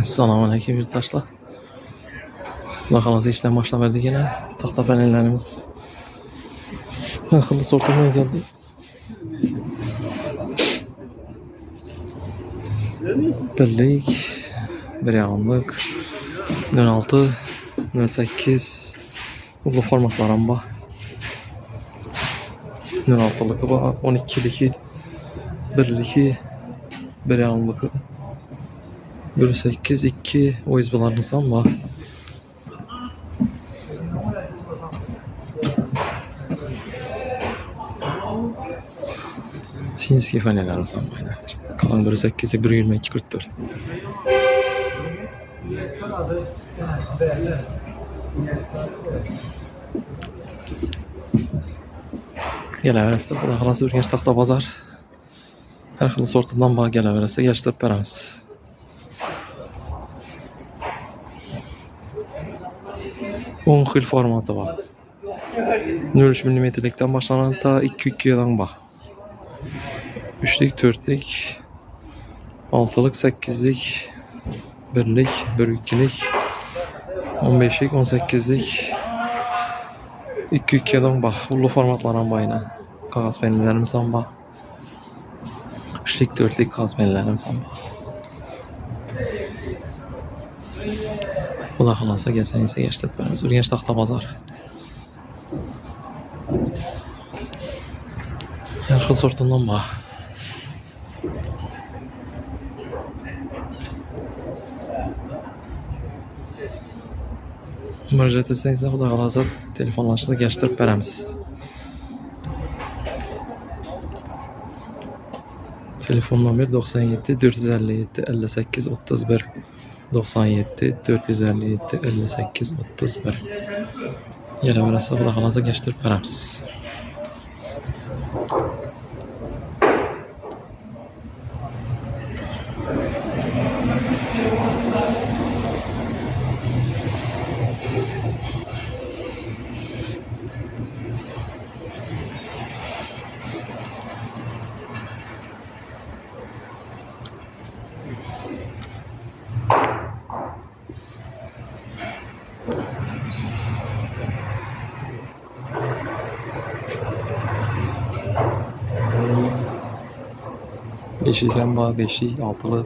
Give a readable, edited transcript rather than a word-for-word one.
Selamünaleyküm yurttaşlar. Bakalım işten başlamadı yine. Tahta panellerimiz akıllı sortumdan geldi. Birlik, bir yağımlık, 16, 08, bu formatlarım var. 16'lık var, 12'liki, 1'liki, bir yağımlık, 1.8, 2 OSB'larımız var. Finski fanelerimiz var. Kalan 1.8'i 1.22, 44. Geleverese, bu da halası bir tahta bazar. Her xil sortundan bağ geleverese geçtirip beremiz. On xil formatı var. 0.3 mm'likten başlanan ta 2.2'den bağ. 3'lik, 4'lik, 6'lık, 8'lik, 1'lik, 1.2'lik, 15'lik, 18'lik, 2.2'den bağ. Ulu formatlanan bağ yine. Kağız penillerimiz bağ. 3'lik, 4'lik kağız penillerimiz bağ. Bu da xalasa gəlsən isə geçdirtməyimiz. Ürgənç taxta bazar. Hər xil sortundan bax. Müraciət etsən isə bu da xalasa telefonlaşıda geçdirib bərəmiz. Telefon numara 97 457 58 31 97 457 58 31. Yerə verəsə bu da xalasa geçdirib bərəmiz. Beşikten bağ, beşik, altılı.